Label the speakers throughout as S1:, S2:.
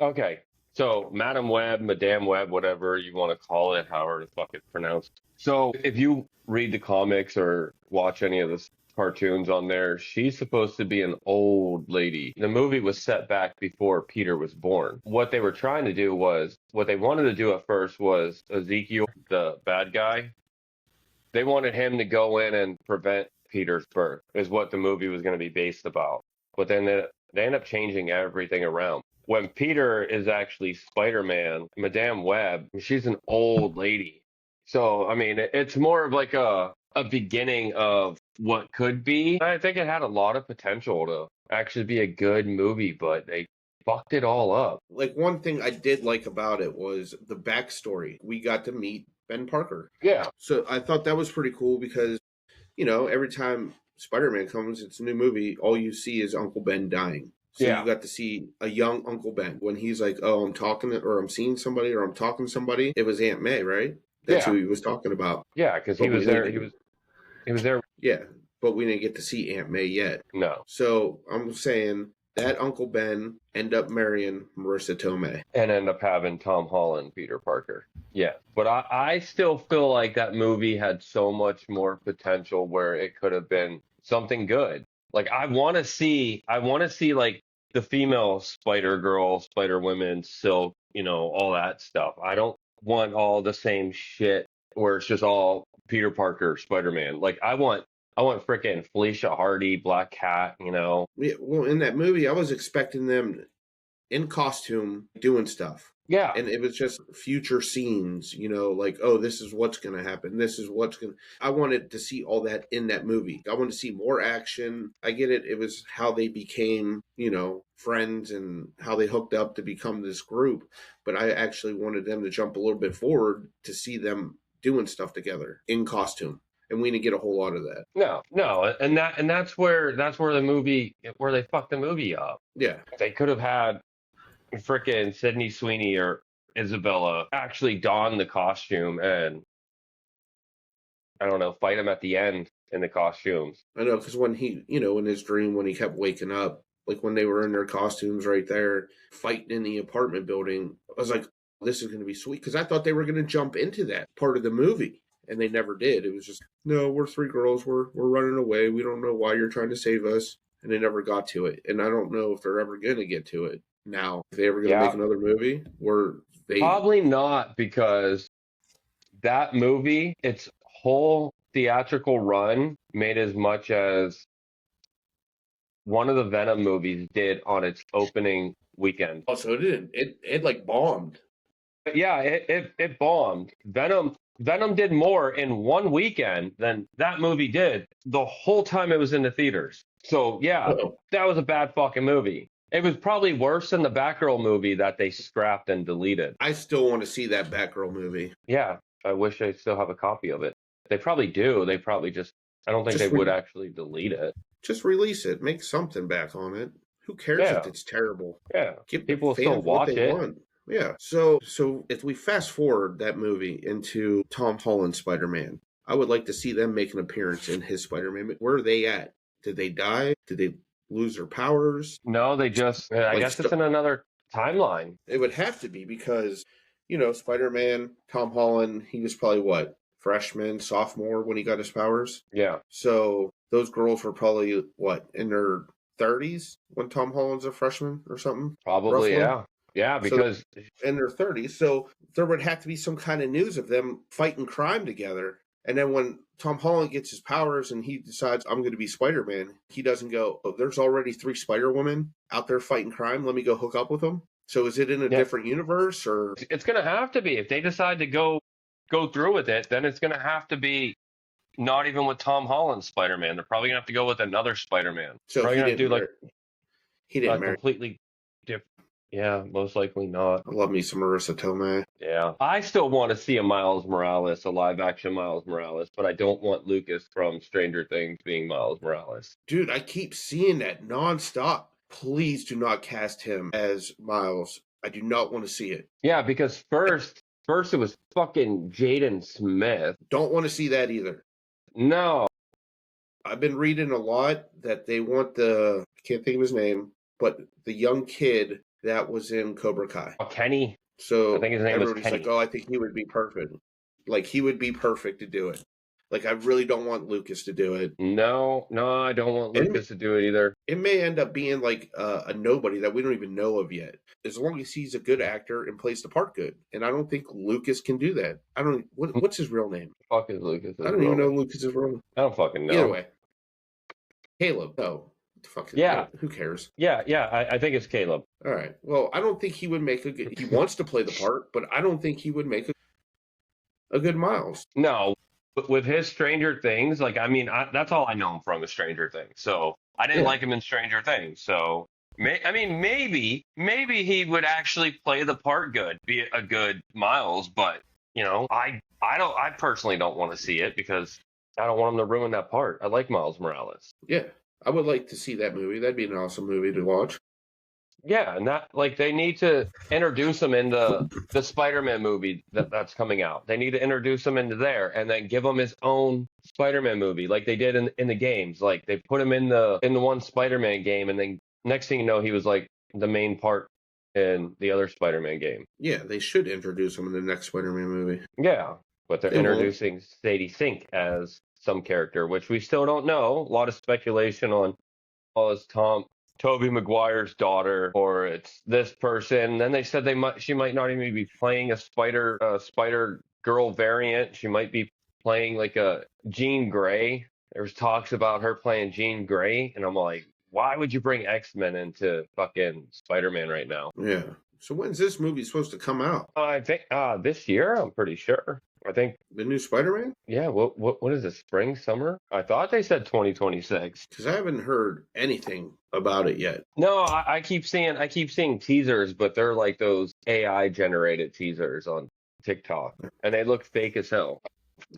S1: Okay. So Madam Web, Madame Web, whatever you want to call it, however the fuck it's pronounced. So if you read the comics or watch any of the cartoons on there, she's supposed to be an old lady. The movie was set back before Peter was born. What they were trying to do was, what they wanted to do at first was Ezekiel, the bad guy. They wanted him to go in and prevent Peter's birth, is what the movie was going to be based about. But then they end up changing everything around. When Peter is actually Spider-Man, Madame Web, she's an old lady. So, I mean, it's more of like a beginning of what could be. I think it had a lot of potential to actually be a good movie, but they fucked it all up.
S2: Like, one thing I did like about it was the backstory. We got to meet Ben Parker.
S1: Yeah,
S2: So I thought that was pretty cool because, every time Spider-Man comes, it's a new movie, all you see is Uncle Ben dying. So you
S1: yeah,
S2: got to see a young Uncle Ben when he's like, "Oh, I'm talking to, or I'm seeing somebody, or I'm talking to somebody." It was Aunt May, right? That's who
S1: yeah,
S2: he was talking about.
S1: yeah, because he
S2: But we
S1: was there.
S2: didn't,
S1: He was there.
S2: yeah, but we didn't get to see Aunt May yet.
S1: No.
S2: So I'm saying that Uncle Ben end up marrying Marissa Tomei.
S1: And end up having Tom Holland, Peter Parker. Yeah. But I still feel like that movie had so much more potential where it could have been something good. Like I want to see like the female Spider Girl, Spider Women, Silk, all that stuff. I don't want all the same shit where it's just all Peter Parker, Spider Man. Like I want frickin' Felicia Hardy, Black Cat.
S2: Yeah, well, in that movie, I was expecting them in costume doing stuff.
S1: Yeah.
S2: And it was just future scenes, like, oh, this is what's going to happen. This is what's going to. I wanted to see all that in that movie. I wanted to see more action. I get it. It was how they became, friends and how they hooked up to become this group. But I actually wanted them to jump a little bit forward to see them doing stuff together in costume. And we didn't get a whole lot of that.
S1: No, no, and that's where the movie where they fucked the movie up.
S2: Yeah.
S1: They could have had frickin' Sydney Sweeney or Isabella actually don the costume and I don't know, fight him at the end in the costumes.
S2: I know, because when he, in his dream, when he kept waking up, like when they were in their costumes right there, fighting in the apartment building, I was like, this is going to be sweet. Because I thought they were going to jump into that part of the movie. And they never did. It was just, no, we're three girls. We're running away. We don't know why you're trying to save us. And they never got to it. And I don't know if they're ever going to get to it now. If they ever going to
S1: Yeah,
S2: make another movie where they.
S1: probably not because that movie, its whole theatrical run made as much as one of the Venom movies did on its opening weekend.
S2: Oh, so it didn't. It like bombed.
S1: Yeah, it bombed. Venom did more in one weekend than that movie did the whole time it was in the theaters. So yeah,
S2: Uh-oh.
S1: that was a bad fucking movie. It was probably worse than the Batgirl movie that they scrapped and deleted.
S2: I still want to see that Batgirl movie.
S1: Yeah, I wish I still have a copy of it. They probably do. They probably just. I don't think they
S2: Just
S1: would actually delete it.
S2: just release it. Make something back on it. Who cares if
S1: Yeah,
S2: it's terrible?
S1: yeah.
S2: Give the
S1: People will still
S2: fans what
S1: watch
S2: they
S1: it.
S2: want. Yeah. So if we fast forward that movie into Tom Holland Spider-Man, I would like to see them make an appearance in his Spider-Man. Where are they at? Did they die? Did they lose their powers?
S1: No, they just. I
S2: Like
S1: guess it's in another timeline.
S2: it would have to be because Spider-Man, Tom Holland, he was probably what, freshman, sophomore when he got his powers.
S1: Yeah,
S2: So those girls were probably what, in their 30s when Tom Holland's a freshman or something,
S1: probably.
S2: roughly.
S1: Yeah, yeah.
S2: So
S1: Because
S2: in their 30s. So there would have to be some kind of news of them fighting crime together. And then when Tom Holland gets his powers and he decides, I'm going to be Spider Man, he doesn't go, oh, there's already 3 Spider Women out there fighting crime. Let me go hook up with them. So is it in a
S1: yeah,
S2: different universe or?
S1: it's gonna have to be if they decide to go through with it. Then it's gonna have to be not even with Tom Holland's Spider-Man. They're probably gonna have to go with another Spider-Man.
S2: So
S1: Probably
S2: he
S1: gonna have to
S2: didn't
S1: do like
S2: marry. He
S1: a
S2: didn't marry.
S1: completely different. Yeah, most likely not.
S2: I love me some Marissa Tomei.
S1: Yeah, I still want to see a Miles Morales, a live action Miles Morales, but I don't want Lucas from Stranger Things being Miles Morales.
S2: Dude, I keep seeing that nonstop. Please do not cast him as Miles. I do not want to see it.
S1: Yeah, because first it was fucking Jaden Smith.
S2: Don't want to see that either.
S1: No,
S2: I've been reading a lot that they want I can't think of his name, but the young kid that was in Cobra Kai.
S1: Oh, Kenny. I
S2: So
S1: think his name was
S2: everybody's like,
S1: Kenny.
S2: "Oh, I think he would be perfect. Like he would be perfect to do it." Like I really don't want Lucas to do it.
S1: No, no, I don't want
S2: And
S1: Lucas to do it either.
S2: it may end up being like a nobody that we don't even know of yet. As long as he's a good actor and plays the part good, and I don't think Lucas can do that. I don't. What's his real name?
S1: Fuck is Lucas's
S2: I don't
S1: real
S2: even know
S1: name?
S2: Lucas's real name.
S1: I don't fucking
S2: Either
S1: know.
S2: way, Caleb. No, what the fuck?
S1: Yeah,
S2: Who cares?
S1: yeah. I think it's Caleb.
S2: All right. Well, I don't think he would make a good. He wants to play the part, but I don't think he would make a good Miles.
S1: No, but with his Stranger Things, like I mean, that's all I know him from is Stranger Things. So I didn't
S2: Yeah.
S1: like him in Stranger Things. So I mean, maybe he would actually play the part good, be a good Miles. But you know, I personally don't want to see it because I don't want him to ruin that part. I like Miles Morales.
S2: Yeah. I would like to see that movie. That'd be an awesome movie to watch.
S1: Yeah, and that like they need to introduce him into the Spider-Man movie that's coming out. They need to introduce him into there and then give him his own Spider-Man movie like they did in the games. Like they put him in the one Spider-Man game and then next thing you know he was like the main part in the other Spider-Man game.
S2: Yeah, they should introduce him in the next Spider-Man movie.
S1: Yeah, but they're
S2: They won't.
S1: introducing Sadie Sink as some character, which we still don't know. A lot of speculation on it's Toby Maguire's daughter or it's this person. Then they said she might not even be playing a spider girl variant. She might be playing like a Jean Grey. There's talks about her playing Jean Grey, and I'm like, why would you bring X-Men into fucking Spider-Man right now?
S2: Yeah. So when's this movie supposed to come out?
S1: I think this year, I'm pretty sure. I think
S2: The new Spider-Man?
S1: yeah, what is it? Spring, summer? I thought they said 2026.
S2: Because I haven't heard anything about it yet.
S1: No, I keep seeing teasers, but they're like those AI generated teasers on TikTok, and they look fake as hell.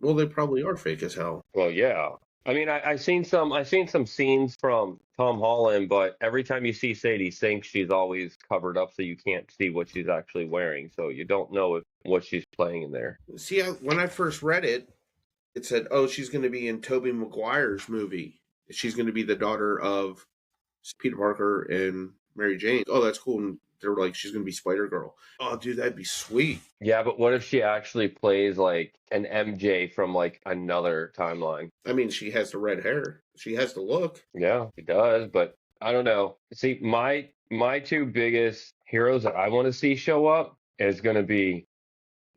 S2: Well, they probably are fake as hell.
S1: Well, yeah. I mean, I seen some scenes from Tom Holland, but every time you see Sadie Sink, she's always covered up, so you can't see what she's actually wearing. So you don't know what she's playing in there.
S2: See, when I first read it, it said, "Oh, she's going to be in Tobey Maguire's movie. She's going to be the daughter of Peter Parker and Mary Jane." Oh, that's cool. And they're like, "She's going to be Spider Girl." Oh, dude, that'd be sweet.
S1: Yeah, but what if she actually plays like an MJ from like another timeline?
S2: I mean, she has the red hair. She has the look.
S1: Yeah, she does, but I don't know. See, my two biggest heroes that I want to see show up is going to be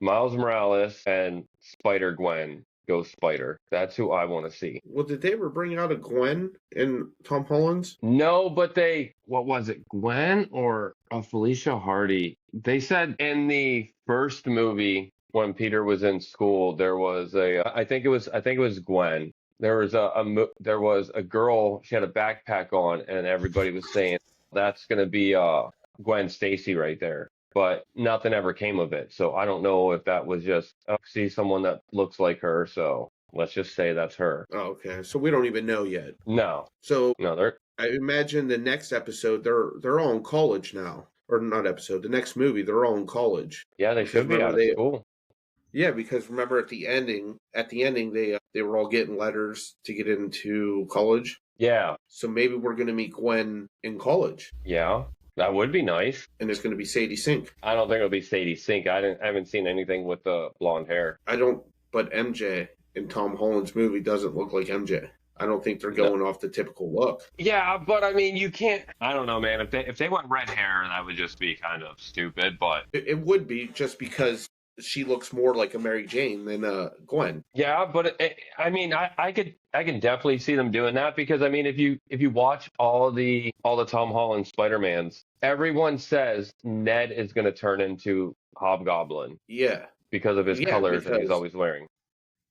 S1: Miles Morales and Spider-Gwen, Ghost Spider. That's who I want to see.
S2: Well, did they ever bring out a Gwen in Tom Holland's?
S1: No, but what was it, Gwen or Felicia Hardy? They said in the first movie when Peter was in school, there was I think it was Gwen. There was a girl. She had a backpack on, and everybody was saying that's gonna be Gwen Stacy right there. But nothing ever came of it. So I don't know if that was just see someone that looks like her. So let's just say that's her.
S2: Oh, okay. So we don't even know yet.
S1: No,
S2: So
S1: they're
S2: I imagine the next episode they're all in college now, or not episode. The next movie they're all in college.
S1: yeah, they should be out of school.
S2: Yeah, because remember at the ending they were all getting letters to get into college.
S1: Yeah,
S2: So maybe we're going to meet Gwen in college,
S1: yeah, that would be nice.
S2: and it's going to be Sadie Sink.
S1: I don't think it'll be Sadie Sink. I haven't seen anything with the blonde hair.
S2: I don't, but MJ in Tom Holland's movie doesn't look like MJ. I don't think they're going off the typical look.
S1: Yeah, but I mean, you can't. I don't know, man. If they went red hair, that would just be kind of stupid. But
S2: It would be just because she looks more like a Mary Jane than Gwen.
S1: yeah, but I mean, I can definitely see them doing that because I mean, if you watch all the Tom Holland Spider-Mans, everyone says Ned is going to turn into Hobgoblin
S2: Yeah,
S1: because of his
S2: Yeah,
S1: colors that he's
S2: because-
S1: always wearing.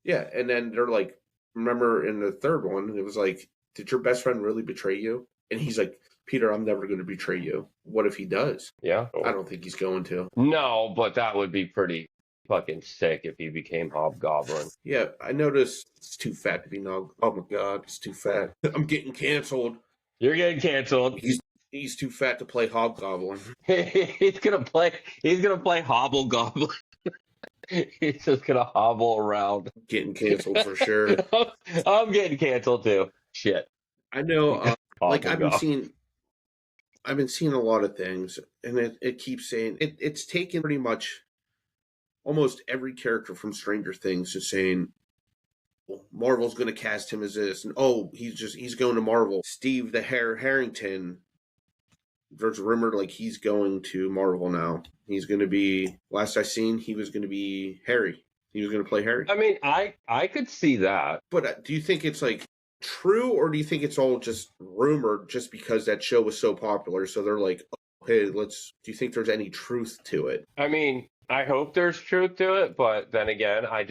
S2: yeah, and then they're like, remember in the third one, it was like, did your best friend really betray you? And he's like, Peter, I'm never going to betray you. What if he does?
S1: Yeah.
S2: I don't think he's going to.
S1: No, but that would be pretty fucking sick if he became Hobgoblin.
S2: Yeah, I noticed it's too fat to be Nog. Oh my God, it's too fat. I'm getting canceled.
S1: You're getting canceled.
S2: He's too fat to play Hobgoblin.
S1: He's gonna play Hobblegoblin. He's just gonna hobble around.
S2: Getting canceled for sure.
S1: I'm getting canceled too. Shit.
S2: I know. Like I've been
S1: Hobblegoblin.
S2: seeing. I've been seeing a lot of things, and it keeps saying it's taken pretty much almost every character from Stranger Things just saying, well, Marvel's going to cast him as this, and oh, he's going to Marvel. Steve the Harrington, there's a rumor like he's going to Marvel now. He's going to be. Last I seen, he was going to be Harry. He was going to play Harry.
S1: I mean, I could see that.
S2: But do you think it's like true, or do you think it's all just rumored just because that show was so popular? So they're like, oh, hey, let's. Do you think there's any truth to it?
S1: I mean, I hope there's truth to it, but then again, I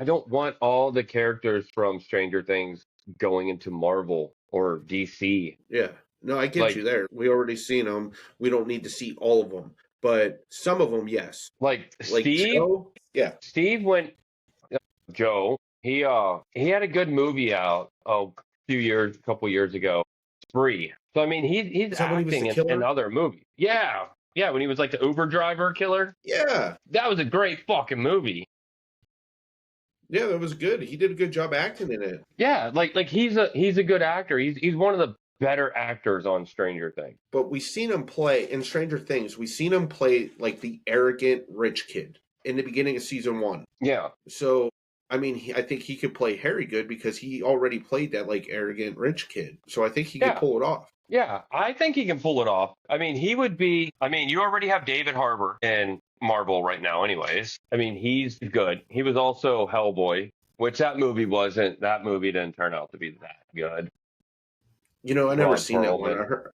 S1: don't want all the characters from Stranger Things going into Marvel or DC.
S2: Yeah. No, I get
S1: Like
S2: you there. We already seen them. We don't need to see all of them, but some of them, yes.
S1: like
S2: Like
S1: Steve
S2: Joe, yeah.
S1: Steve went Joe, he had a good movie out a couple years ago. Free. So I mean he's
S2: Is that when he was
S1: acting
S2: the
S1: in
S2: killer?
S1: other movies. Yeah. Yeah, when he was like the Uber driver killer.
S2: Yeah.
S1: That was a great fucking movie.
S2: Yeah, that was good. He did a good job acting in it.
S1: Yeah, like he's a good actor. He's one of the better actors on Stranger Things.
S2: But we seen him play in Stranger Things. We seen him play like the arrogant rich kid in the beginning of season 1.
S1: Yeah.
S2: So, I mean, I think he could play Harry good because he already played that like arrogant rich kid. So I think he could pull it off.
S1: Yeah, I think he can pull it off. I mean, you already have David Harbour in Marvel right now anyways. I mean, he's good. He was also Hellboy, which that movie didn't turn out to be that good.
S2: You know, I never
S1: Ron
S2: seen that one.
S1: Perlman.
S2: I heard,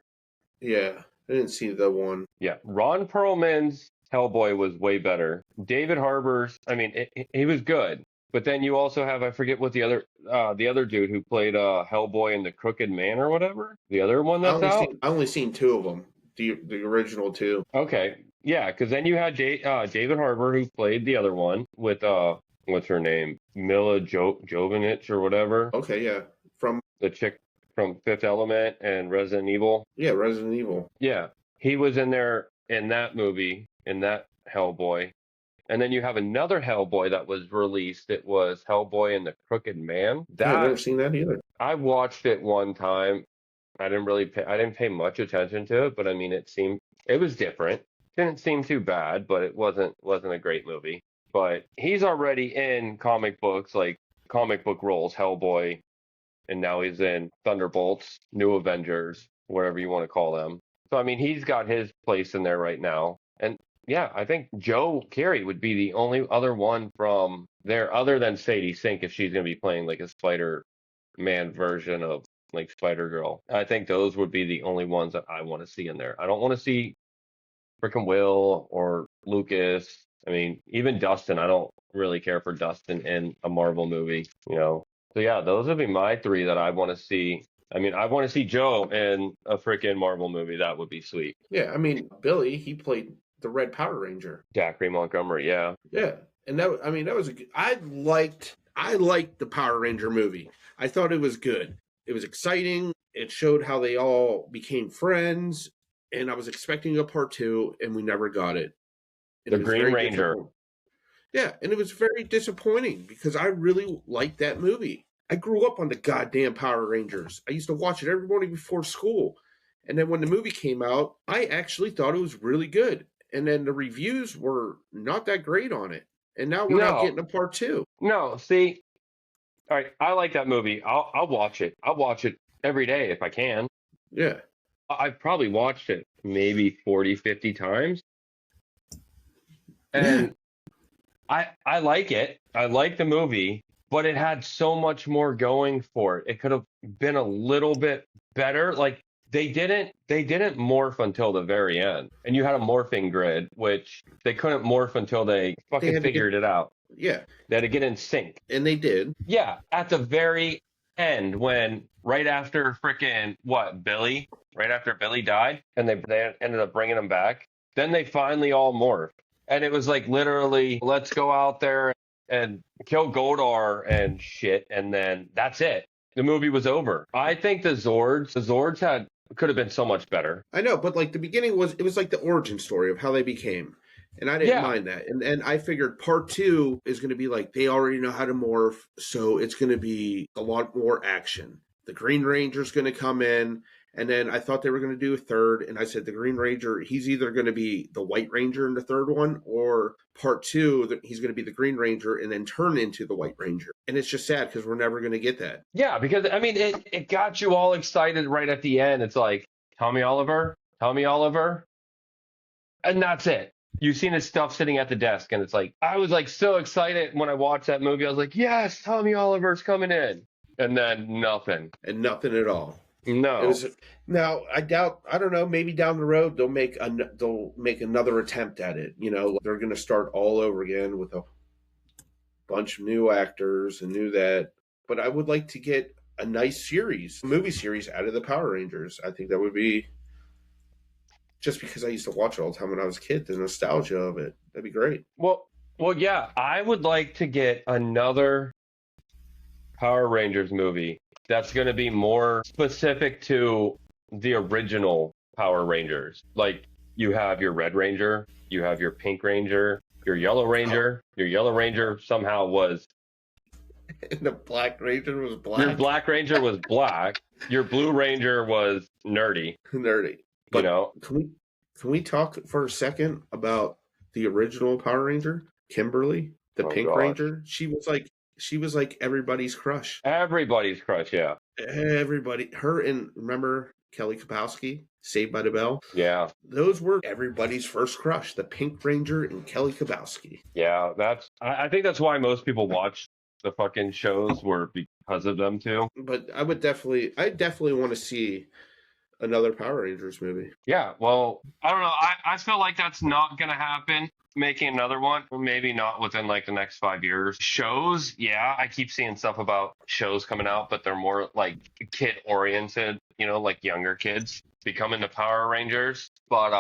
S2: yeah, I didn't see that one.
S1: Yeah, Ron Perlman's Hellboy was way better. David Harbour's, I mean, he was good. But then you also have, I forget what the other dude who played Hellboy in The Crooked Man or whatever. The other one that's out.
S2: I only seen 2 of them. The original 2.
S1: Okay, yeah, because then you had David Harbour who played the other one with what's her name, Mila Jovovich or whatever,
S2: Okay, yeah, from
S1: the chick from Fifth Element and Resident Evil.
S2: yeah, Resident Evil.
S1: Yeah, he was in there in that movie in that Hellboy. And then you have another Hellboy that was released. It was Hellboy and the Crooked Man.
S2: Yeah, I've never seen that either.
S1: I watched it one time. I didn't pay much attention to it, but I mean, it was different. Didn't seem too bad, but it wasn't a great movie. But he's already in comic books, like comic book roles, Hellboy, and now he's in Thunderbolts, New Avengers, whatever you want to call them. So I mean, he's got his place in there right now. And yeah, I think Joe Carey would be the only other one from there, other than Sadie Sink, if she's going to be playing like a Spider-Man version of like Spider-Girl. I think those would be the only ones that I want to see in there. I don't want to see frickin' Will or Lucas. I mean, even Dustin. I don't really care for Dustin in a Marvel movie, you know. So yeah, those would be my 3 that I want to see. I mean, I want to see Joe in a freaking Marvel movie. That would be sweet.
S2: Yeah, I mean, Billy, he played the Red Power Ranger.
S1: Zachary Montgomery, yeah.
S2: Yeah, and that was a good, I liked the Power Ranger movie. I thought it was good. It was exciting. It showed how they all became friends, and I was expecting a part 2, and we never got it. And
S1: The
S2: it was
S1: Green
S2: very
S1: Ranger.
S2: Yeah, and it was very disappointing because I really liked that movie. I grew up on the goddamn Power Rangers. I used to watch it every morning before school. And then when the movie came out, I actually thought it was really good. And then the reviews were not that great on it. And now we're not getting a part 2.
S1: No, see, all right, I like that movie. I'll watch it. I'll watch it every day if I can.
S2: Yeah.
S1: I've probably watched it maybe 40, 50 times. And I like it. I like the movie, but it had so much more going for it. It could have been a little bit better. Like they didn't morph until the very end. And you had a morphing grid, which they couldn't morph until they fucking figured it out.
S2: Yeah.
S1: They had to get in sync.
S2: And they did.
S1: Yeah. At the very end, when right after Billy died, and they ended up bringing him back, then they finally all morphed. And it was like literally, let's go out there and kill Goldar and shit, and then that's it. The movie was over. I think the Zords could have been so much better.
S2: I know, but like the beginning was like the origin story of how they became. And I didn't mind that. And I figured part 2 is going to be like they already know how to morph, so it's going to be a lot more action. The Green Ranger's going to come in, And then I thought they were going to do a third, and I said the Green Ranger, he's either going to be the White Ranger in the third one, or part two, that he's going to be the Green Ranger and then turn into the White Ranger. And it's just sad because we're never going to get that.
S1: Yeah, because I mean, it got you all excited right at the end. It's like, Tommy Oliver, and that's it. You've seen his stuff sitting at the desk, and it's like, I was like so excited when I watched that movie. I was like, yes, Tommy Oliver's coming in, and then nothing.
S2: And nothing at all.
S1: No.
S2: It was, now I doubt. I don't know. Maybe down the road they'll make another attempt at it. You know, they're going to start all over again with a bunch of new actors and new that. But I would like to get a nice movie series out of the Power Rangers. I think that would be, just because I used to watch it all the time when I was a kid, the nostalgia of it. That'd be great.
S1: Well, yeah. I would like to get another Power Rangers movie that's going to be more specific to the original Power Rangers. Like, you have your Red Ranger, you have your Pink Ranger, your Yellow Ranger. Your Yellow Ranger somehow was...
S2: And the Black Ranger was black.
S1: Your Black Ranger was black. Your Blue Ranger was nerdy.
S2: Nerdy. But can we talk for a second about the original Power Ranger, Kimberly, the Pink Ranger? She was like everybody's crush.
S1: Everybody's crush, yeah.
S2: Everybody. Her and, remember Kelly Kapowski, Saved by the Bell?
S1: Yeah.
S2: Those were everybody's first crush, the Pink Ranger and Kelly Kapowski.
S1: Yeah, I think that's why most people watch the fucking shows, were because of them too.
S2: But I definitely want to see another Power Rangers movie.
S1: Yeah, well, I don't know. I feel like that's not going to happen. Making another one, maybe not within like the next 5 years. Shows, yeah, I keep seeing stuff about shows coming out, but they're more like kid oriented, you know, like younger kids becoming the Power Rangers. But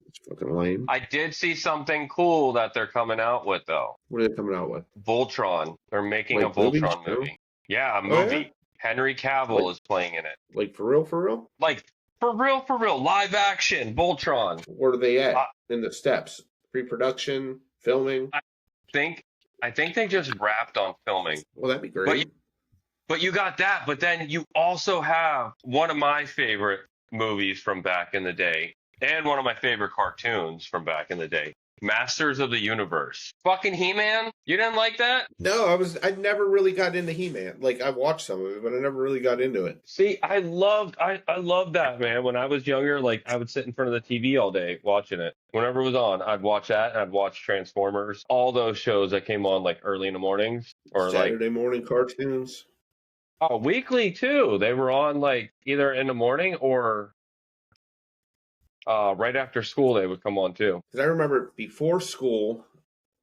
S2: it's fucking lame.
S1: I did see something cool that they're coming out with though.
S2: What are they coming out with?
S1: Voltron. They're making a Voltron movie. Yeah, a movie. Oh, yeah? Henry Cavill is playing in it.
S2: Like for real? For real?
S1: Like for real. Live action Voltron.
S2: Where are they at in the steps? Pre-production, filming.
S1: I think they just wrapped on filming.
S2: Well, that'd be great.
S1: But you got that. But then you also have one of my favorite movies from back in the day, and one of my favorite cartoons from back in the day, Masters of the Universe. Fucking He-Man? You didn't like that?
S2: No, I never really got into He-Man. Like, I watched some of it, but I never really got into it.
S1: See, I loved that, man. When I was younger, like, I would sit in front of the TV all day watching it. Whenever it was on, I'd watch that, and I'd watch Transformers. All those shows that came on, like, early in the mornings. Or
S2: Saturday morning cartoons.
S1: Oh, weekly, too. They were on, like, either in the morning or... right after school, they would come on too.
S2: Because I remember before school,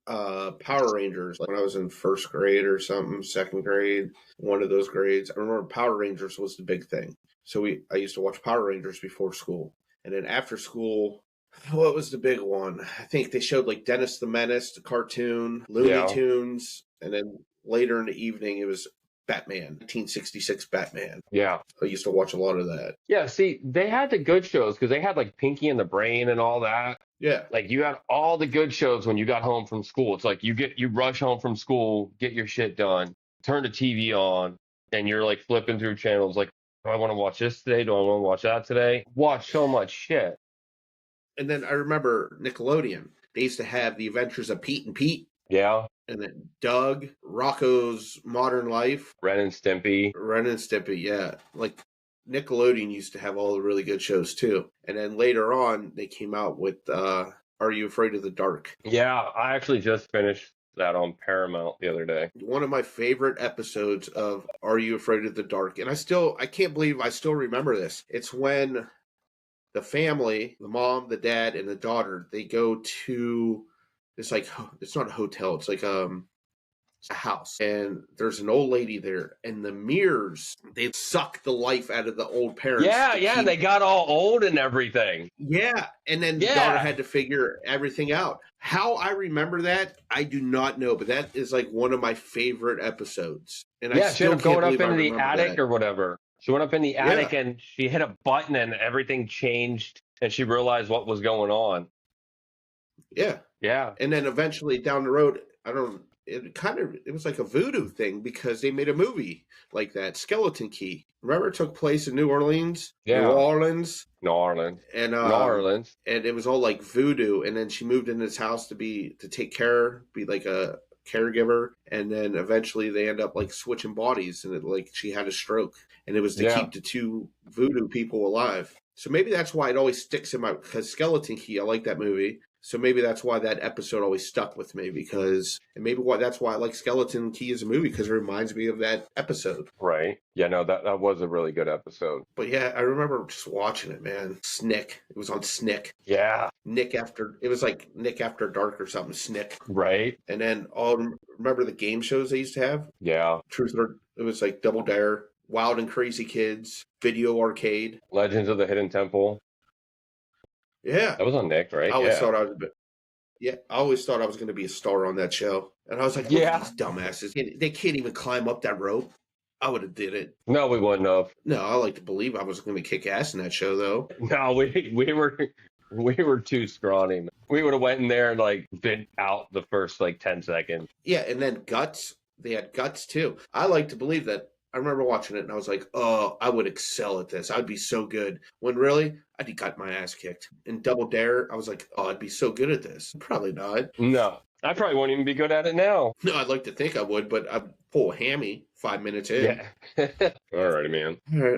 S2: Power Rangers, like when I was in first grade or something, second grade, one of those grades, I remember Power Rangers was the big thing. So I used to watch Power Rangers before school. And then after school, what was the big one? I think they showed like Dennis the Menace, the cartoon, Looney Tunes, and then later in the evening, it was Batman, 1966 Batman.
S1: Yeah.
S2: I used to watch a lot of that.
S1: Yeah, see, they had the good shows because they had like Pinky and the Brain and all that.
S2: Yeah.
S1: Like you had all the good shows when you got home from school. It's like you rush home from school, get your shit done, turn the TV on, and you're like flipping through channels like, do I want to watch this today? Do I want to watch that today? Watch so much shit.
S2: And then I remember Nickelodeon. They used to have The Adventures of Pete and Pete.
S1: Yeah.
S2: And then Doug, Rocco's Modern Life.
S1: Ren and Stimpy,
S2: yeah. Like Nickelodeon used to have all the really good shows too. And then later on, they came out with Are You Afraid of the Dark?
S1: Yeah, I actually just finished that on Paramount the other day.
S2: One of my favorite episodes of Are You Afraid of the Dark? And I can't believe I still remember this. It's when the family, the mom, the dad, and the daughter, they go to... it's not a hotel. It's like it's a house, and there's an old lady there, and the mirrors, they suck the life out of the old parents.
S1: Yeah, they got all old and everything.
S2: Yeah, and then the daughter had to figure everything out. How I remember that, I do not know, but that is like one of my favorite episodes. And I
S1: she ended up going up into the attic or whatever. She went up in the attic and she hit a button and everything changed, and she realized what was going on.
S2: Yeah.
S1: Yeah.
S2: And then eventually down the road, I don't it was like a voodoo thing because they made a movie like that, Skeleton Key. Remember, it took place in New Orleans, New
S1: Yeah.
S2: Orleans,
S1: New Orleans.
S2: and
S1: New Orleans.
S2: it was all like voodoo. And then she moved into this house to take care, be like a caregiver, and then eventually they end up like switching bodies, and she had a stroke, and it was to
S1: Yeah.
S2: keep the two voodoo people alive. So maybe that's why it always sticks in my, because Skeleton Key, I like that movie. So maybe that's why that episode always stuck with me, and maybe that's why I like Skeleton Key as a movie, because it reminds me of that episode.
S1: Right. Yeah, no, that was a really good episode.
S2: But yeah, I remember just watching it, man. Snick. It was on Snick.
S1: Yeah.
S2: It was like Nick After Dark or something, Snick.
S1: Right.
S2: And then, remember the game shows they used to have?
S1: Yeah.
S2: Truth or, it was like Double Dare, Wild and Crazy Kids, Video Arcade.
S1: Legends of the Hidden Temple.
S2: Yeah.
S1: That was on Nick, right?
S2: I always thought I was going to be a star on that show. And I was like, look at these dumbasses. They can't even climb up that rope. I would have did it.
S1: No, we wouldn't have.
S2: No, I like to believe I was going to kick ass in that show, though.
S1: No, we were too scrawny. We would have went in there and like been out the first like 10 seconds.
S2: Yeah, and then Guts. They had Guts too. I like to believe that. I remember watching it and I was like, oh, I would excel at this. I'd be so good. When really, I'd got my ass kicked. In Double Dare, I was like, oh, I'd be so good at this. Probably not.
S1: No, I probably won't even be good at it now.
S2: No, I'd like to think I would, but I'd pull a hammy 5 minutes in.
S1: Yeah. All righty, man.
S2: All right.